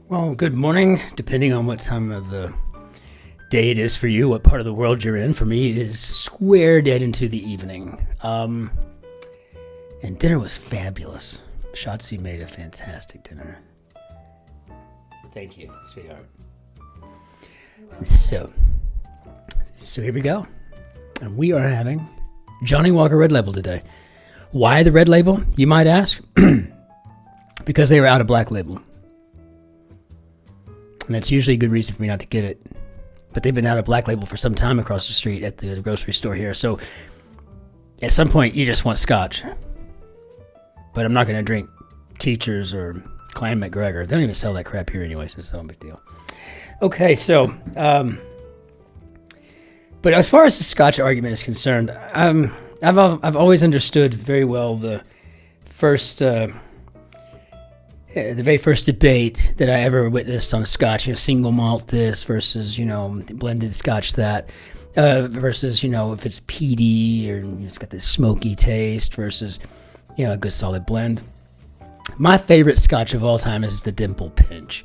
Well, good morning, depending on what time of the day it is for you, what part of the world you're in. For me, it is square dead into the evening. And dinner was fabulous. Shotzi made a fantastic dinner. Thank you, sweetheart. So here we go. And we are having Johnnie Walker Red Label today. Why the Red Label, you might ask? Because they were out of Black Label. And that's usually a good reason for me not to get it. But they've been out of Black Label for some time across the street at the grocery store here. So at some point, you just want Scotch. But I'm not going to drink Teachers or Clan McGregor. They don't even sell that crap here anyway, so it's no big deal. Okay, so... but as far as the Scotch argument is concerned, I've always understood very well the very first debate that I ever witnessed on Scotch, single malt this versus, blended Scotch that, versus, if it's peaty or it's got this smoky taste versus, a good solid blend. My favorite Scotch of all time is the Dimple Pinch,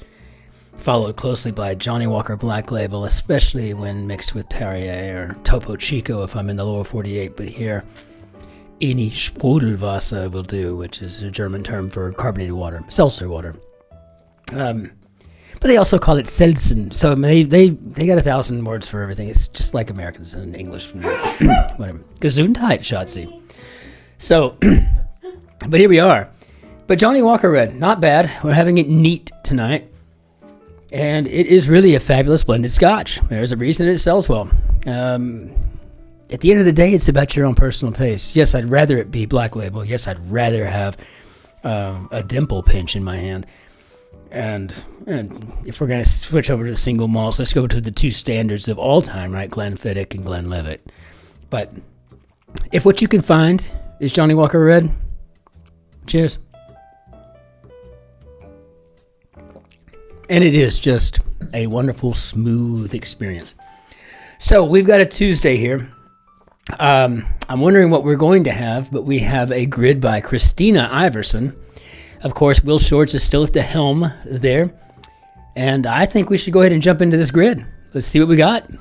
followed closely by Johnnie Walker Black Label, especially when mixed with Perrier or Topo Chico if I'm in the lower 48, but here, any Sprudelwasser will do, which is a German term for carbonated water, seltzer water. But they also call it Cin-Cin. So they got 1,000 words for everything. It's just like Americans in English. Whatever. Gesundheit, Schatzi. So, but here we are. But Johnnie Walker Red, not bad. We're having it neat tonight. And it is really a fabulous blended Scotch. There's a reason it sells well. At the end of the day, it's about your own personal taste. Yes, I'd rather it be Black Label. Yes, I'd rather have a Dimple Pinch in my hand. And if we're going to switch over to single malts, let's go to the two standards of all time, right? Glenfiddich and Glenlivet. But if what you can find is Johnnie Walker Red, cheers. And it is just a wonderful, smooth experience. So we've got a Tuesday here. I'm wondering what we're going to have, but we have a grid by Christina Iverson. Of course, Will Shorts is still at the helm there. And I think we should go ahead and jump into this grid. Let's see what we got.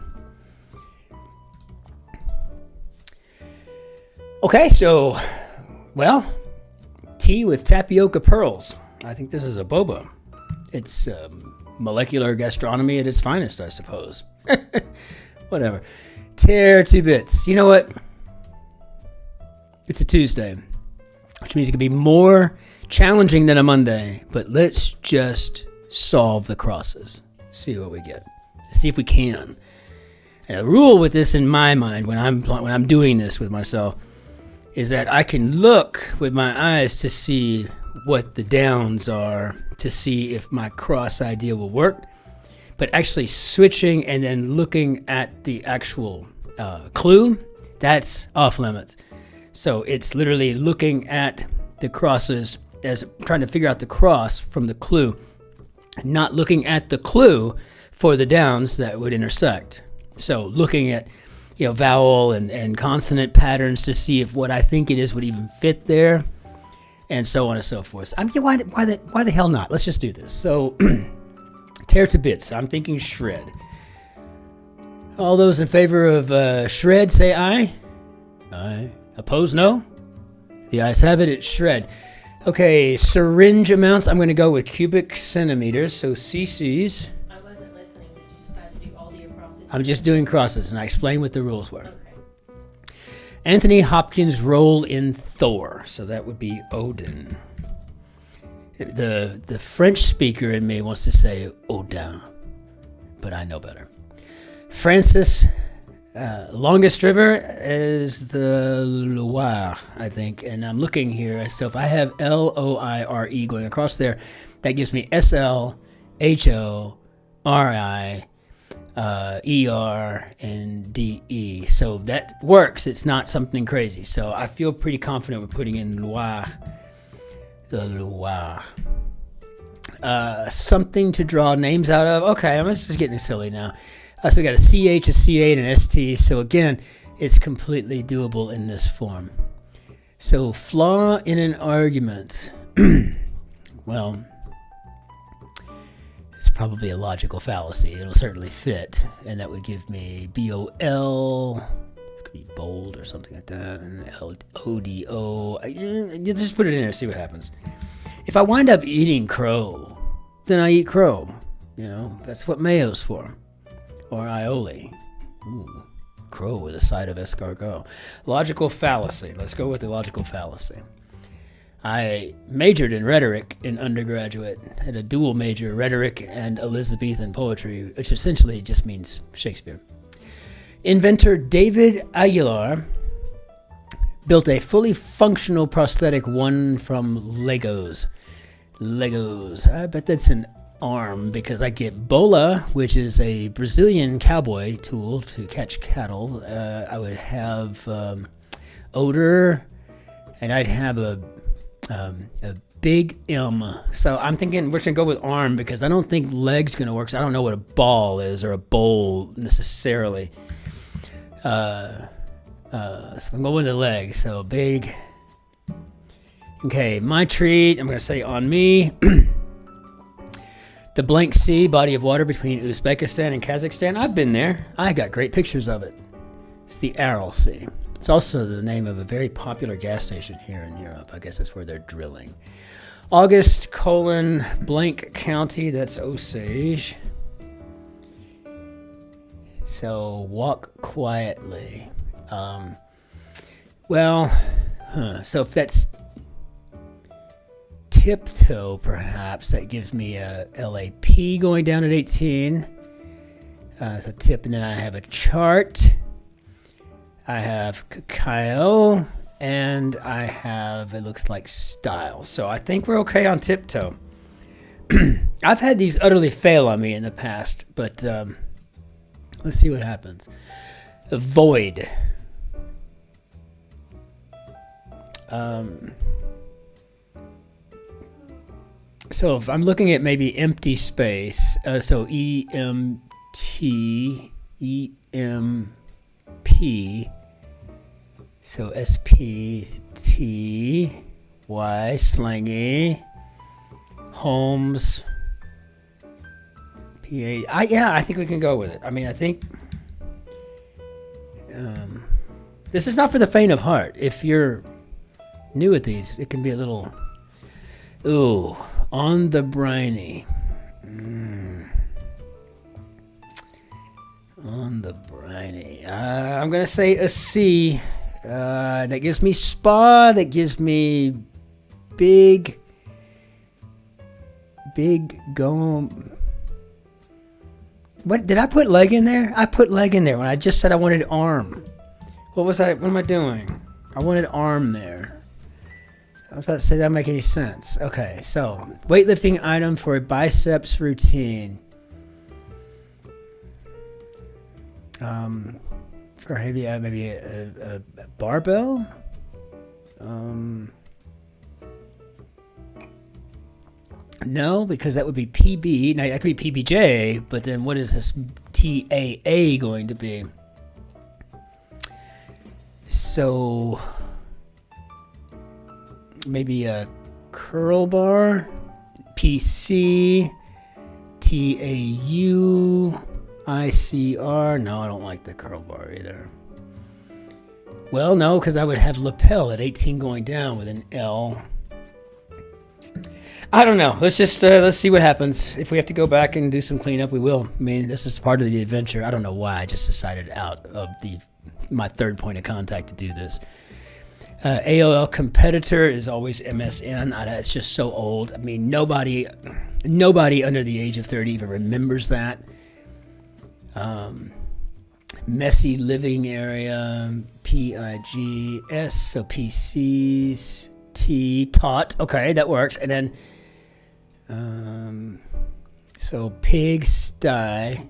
Okay, so, tea with tapioca pearls. I think this is a boba. It's molecular gastronomy at its finest, I suppose. Whatever. Tear to bits. You know what? It's a Tuesday, which means it could be more challenging than a Monday, but let's just solve the crosses. See what we get. See if we can. And the rule with this in my mind, when I'm doing this with myself, is that I can look with my eyes to see what the downs are, to see if my cross idea will work. But actually switching and then looking at the actual clue, that's off limits. So it's literally looking at the crosses as trying to figure out the cross from the clue, not looking at the clue for the downs that would intersect. So looking at vowel and consonant patterns to see if what I think it is would even fit there, and so on and so forth. I mean, why the hell not? Let's just do this. So. Tear to bits. I'm thinking shred. All those in favor of shred, say aye. Aye. Opposed, no. The ayes have it. It's shred. Okay, syringe amounts. I'm going to go with cubic centimeters. So cc's. I wasn't listening. Did you decide to do all the crosses? I'm just doing crosses, and I explained what the rules were. Okay. Anthony Hopkins' role in Thor. So that would be Odin. The French speaker in me wants to say Odin, but I know better. Francis, longest river is the Loire, I think, and I'm looking here. So if I have Loire going across there, that gives me SLHORI, ER, and DE. So that works. It's not something crazy. So I feel pretty confident with putting in Loire. The Loire. Something to draw names out of. Okay, I'm just getting silly now. So we got a CH, a C8, and an ST. So again, it's completely doable in this form. So flaw in an argument. Well, probably a logical fallacy. It'll certainly fit, and that would give me BOL. It could be bold or something like that. And LODO. You just put it in there, see what happens. If I wind up eating crow, then I eat crow. You know, that's what mayo's for. Or aioli. Ooh, crow with a side of escargot. Logical fallacy. Let's go with the logical fallacy. I majored in rhetoric in undergraduate, had a dual major, rhetoric and Elizabethan poetry, which essentially just means Shakespeare. Inventor David Aguilar built a fully functional prosthetic one from Legos. I bet that's an arm because I get bola, which is a Brazilian cowboy tool to catch cattle. I would have odor, and I'd have a big M. So I'm thinking we're going to go with arm because I don't think leg's going to work. So I don't know what a ball is or a bowl necessarily. So I'm going with the leg. So big. Okay, my treat, I'm going to say on me. The blank sea, body of water between Uzbekistan and Kazakhstan. I've been there. I got great pictures of it. It's the Aral Sea. It's also the name of a very popular gas station here in Europe. I guess that's where they're drilling. August, blank county. That's Osage. So walk quietly. So if that's tiptoe, perhaps that gives me a LAP going down at 18. So tip, and then I have a chart. I have cacao, and I have, it looks like style. So I think we're okay on tiptoe. I've had these utterly fail on me in the past, but let's see what happens. Void. So if I'm looking at maybe empty space, so EMP, so SPTY, slangy, homes, PA. I think we can go with it. I mean, I think this is not for the faint of heart. If you're new at these, it can be a little, ooh, on the briny. On the briny. I'm going to say a C. That gives me spa. That gives me big go. What did I put leg in there? I put leg in there when I just said I wanted arm. What am I doing? I wanted arm there. I was about to say that doesn't make any sense. Okay, so weightlifting item for a biceps routine. For maybe a barbell. No, because that would be PB. Now that could be PBJ, but then what is this TAA going to be? So maybe a curl bar, PC, TAU, ICR. No, I don't like the curl bar either. Well, no, because I would have lapel at 18 going down with an L. I don't know. Let's see what happens. If we have to go back and do some cleanup, we will. I mean, this is part of the adventure. I don't know why I just decided out of my third point of contact to do this. AOL competitor is always MSN. It's just so old. I mean, nobody under the age of 30 even remembers that. Messy living area, PIGS, so PCs, tot. Okay, that works. And then, so pig sty.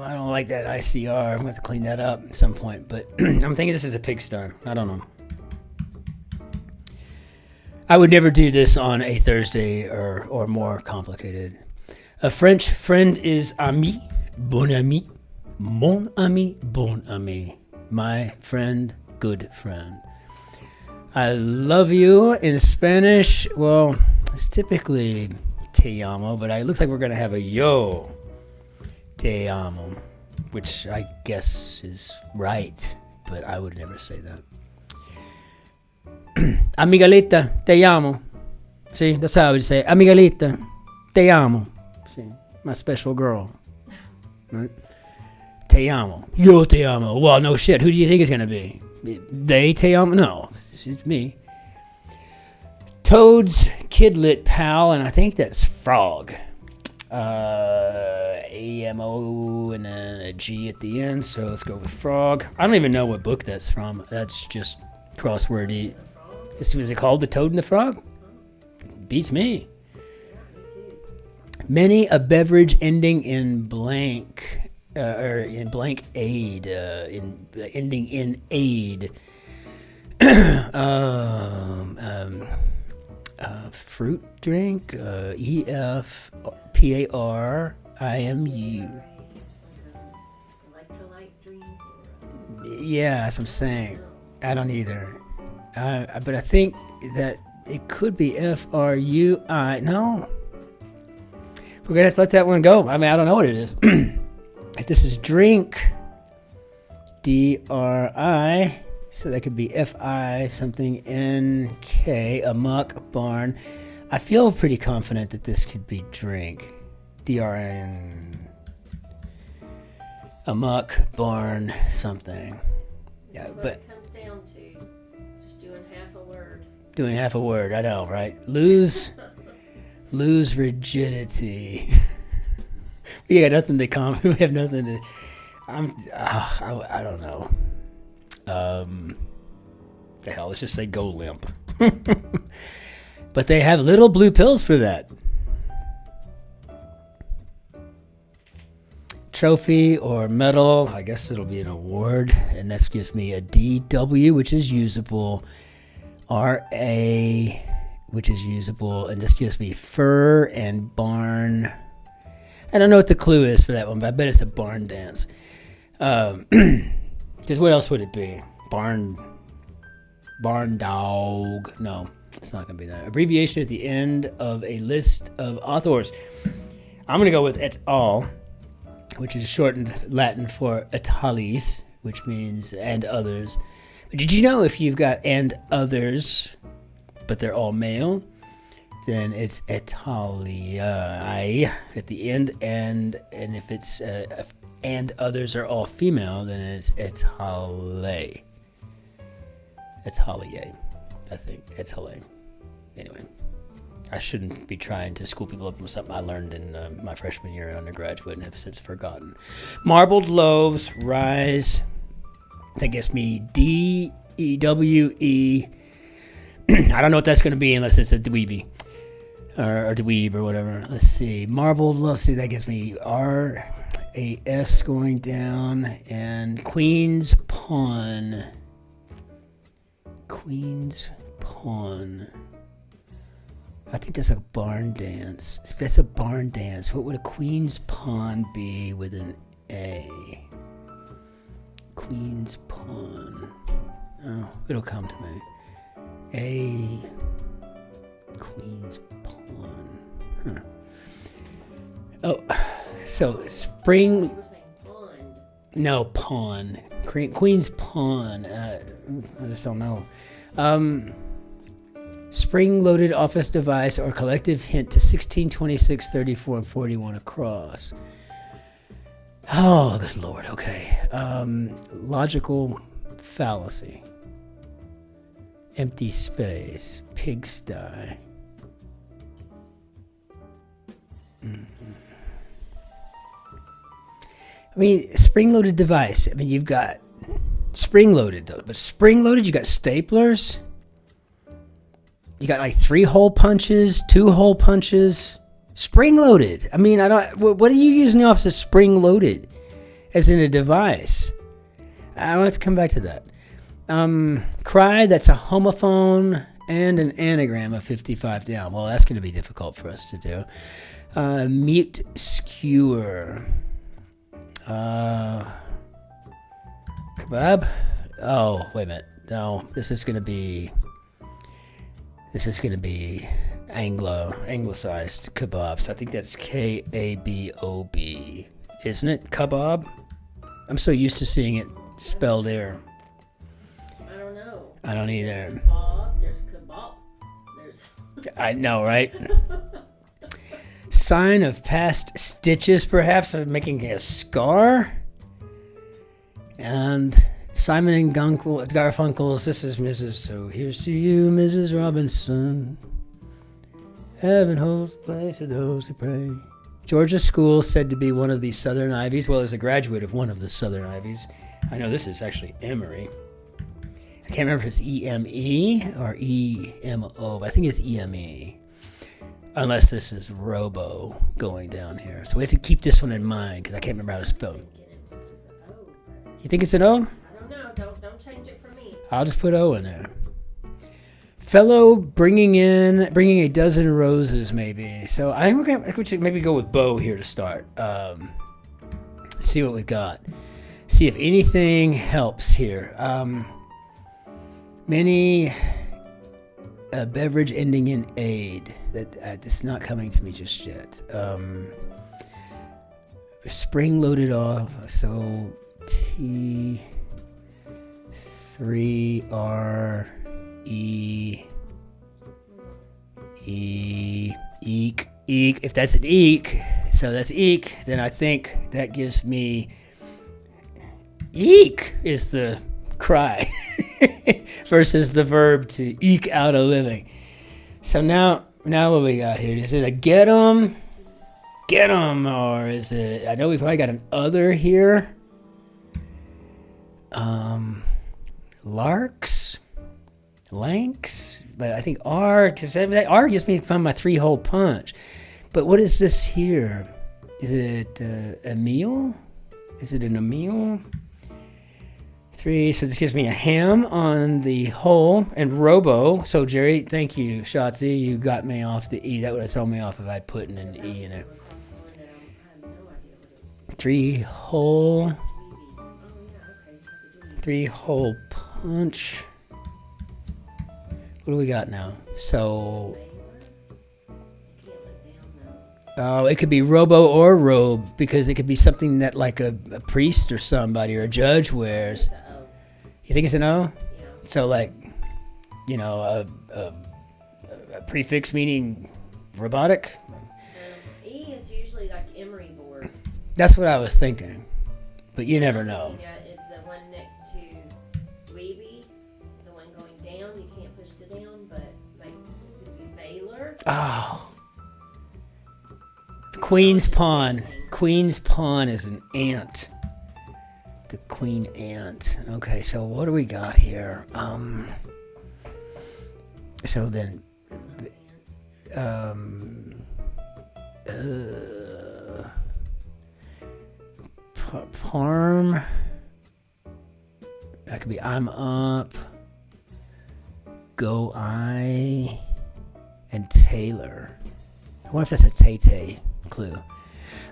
I don't like that ICR. I'm going to have to clean that up at some point, but I'm thinking this is a pigsty. I don't know. I would never do this on a Thursday or more complicated. A French friend is ami, bon ami, mon ami, bon ami. My friend, good friend. I love you in Spanish. Well, It's typically te amo, but it looks like we're going to have a yo te amo, which I guess is right, but I would never say that. Amigalita, te amo. See, that's how I would say, Amigalita, te amo. See, my special girl. Right? Te amo. Yo te amo. Well, no shit. Who do you think it's going to be? They te amo? No, it's me. Toad's kidlit pal, and I think that's frog. A-M-O and then a G at the end, so let's go with frog. I don't even know what book that's from. That's just crosswordy. Was it called The Toad and the Frog? Beats me. Many a beverage ending in blank, or in blank aid, ending in aid. Fruit drink, E-F-P-A-R-I-M-U. Electrolyte drink. Yeah, that's what I'm saying. I don't either. But I think that it could be F-R-U-I. No. We're going to have to let that one go. I mean, I don't know what it is. If this is drink, D-R-I, so that could be F-I something N-K, amok, barn. I feel pretty confident that this could be drink. D-R-I-N, amok, barn, something. Yeah, So but it comes down to just doing half a word. doing half a word, I know, right? Lose rigidity. We got nothing to we have nothing to. I don't know. The hell, let's just say go limp. But they have little blue pills for that. Trophy or medal, I guess it'll be an award, and that gives me a DW, which is usable, RA, which is usable, and this gives me fur and barn. I don't know what the clue is for that one, but I bet it's a barn dance. Because what else would it be? Barn dog. No, it's not going to be that. Abbreviation at the end of a list of authors. I'm going to go with et al., which is shortened Latin for italis, which means and others. But did you know if you've got and others, but they're all male, then it's Italia at the end, and if it's and others are all female, then it's Italie. Italie, I think. Italie. Anyway, I shouldn't be trying to school people up on something I learned in my freshman year in undergraduate and have since forgotten. Marbled loaves, rise. That gets me D-E-W-E. I don't know what that's going to be unless it's a dweeby. Or dweeb or whatever. Let's see. Marbled loaves. See, that gives me R-A-S going down. And Queen's Pawn. Queen's Pawn. I think that's a barn dance. If that's a barn dance, what would a Queen's Pawn be with an A? Queen's Pawn. Oh, it'll come to me. A Queen's Pawn. Huh. Oh, so spring. You were saying pond. No, pawn. Queen's Pawn. I just don't know. Spring-loaded office device or collective hint to 16, 26, 34, and 41 across. Oh, good Lord. Okay. Logical fallacy. Empty space. Pigsty. I mean, spring-loaded device. I mean, you've got spring-loaded, though. But spring-loaded, you got staplers. You got like 3-hole punches, 2-hole punches. Spring-loaded. I mean, I don't. What are you using the office as spring-loaded? As in a device. I'll have to come back to that. Cry, that's a homophone and an anagram of 55 down. Well, that's going to be difficult for us to do. Mute skewer. Kebab? Oh, wait a minute. No, this is going to be anglicized kebabs. I think that's Kabob, isn't it? Kebab. I'm so used to seeing it spelled there. I don't know. I don't either. Bob, there's kebab. There's. I know, right? Sign of past stitches, perhaps, of making a scar. And Simon and Garfunkel's, this is Mrs. So here's to you, Mrs. Robinson. Heaven holds a place for those who pray. Georgia School, said to be one of the Southern Ivies. Well, as a graduate of one of the Southern Ivies. I know this is actually Emory. I can't remember if it's E-M-E or E-M-O, but I think it's E-M-E. Unless this is Robo going down here. So we have to keep this one in mind because I can't remember how to spell it. You think it's an O? I don't know. Don't change it for me. I'll just put O in there. Fellow bringing a dozen roses, maybe. So I think we should maybe go with Bo here to start. See what we've got. See if anything helps here. Many a beverage ending in aid. That's not coming to me just yet. Spring loaded off. So T3RE eek. If that's an eek, so that's eek, then I think that gives me eek is the cry versus the verb to eke out a living. So now what we got here? Is it a get 'em, or is it? I know we probably got an other here. Larks, lanks, but I think R, because R gives me my 3-hole punch. But what is this here? Is it a meal? Is it an Emil? 3, so this gives me a ham on the hole and Robo. So Jerry, thank you, Shotzi. You got me off the E. That would have thrown me off if I'd put an E in it. 3-hole. 3-hole punch. What do we got now? So, it could be Robo or Robe, because it could be something that like a priest or somebody or a judge wears. You think it's an O? Yeah. So like, a prefix meaning robotic? E is usually like emery board. That's what I was thinking. But you never know. Yeah, is the one next to Weeby, the one going down. You can't push the down, but like it could be Baylor. Oh. Queen's Pawn. Queen's Pawn is an ant. The queen ant. Okay, so what do we got here? So then, Parm. That could be I'm up. Go I. And Taylor. I wonder if that's a Tay-Tay clue.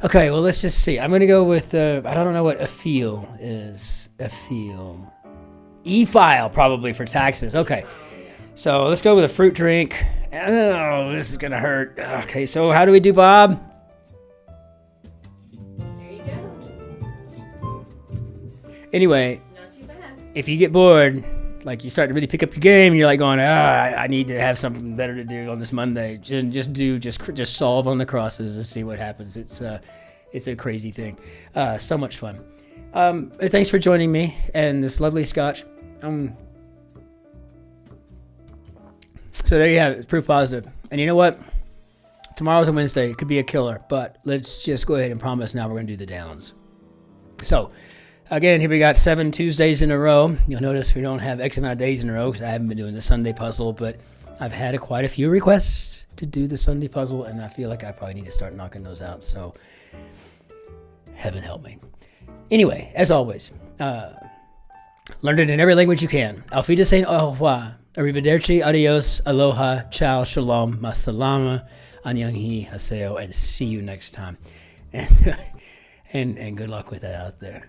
Okay, well, let's just see. I'm going to go with, I don't know what a feel is. A feel. E-file, probably, for taxes. Okay. So let's go with a fruit drink. Oh, this is going to hurt. Okay, so how do we do, Bob? There you go. Anyway, Not too bad. if you get bored, like you start to really pick up your game, you're like going, I need to have something better to do on this Monday. Just solve on the crosses and see what happens. It's a crazy thing. So much fun. Thanks for joining me and this lovely scotch. So there you have it. It's proof positive. And you know what? Tomorrow's a Wednesday. It could be a killer, but let's just go ahead and promise now we're going to do the downs. So again, here we got 7 Tuesdays in a row. You'll notice we don't have X amount of days in a row because I haven't been doing the Sunday puzzle, but I've had quite a few requests to do the Sunday puzzle, and I feel like I probably need to start knocking those out, so heaven help me. Anyway, as always, learn it in every language you can. Auf Wiedersehen, au revoir, arrivederci, adios, aloha, ciao, shalom, masalama, annyeonghi, haseo, and see you next time. And good luck with that out there.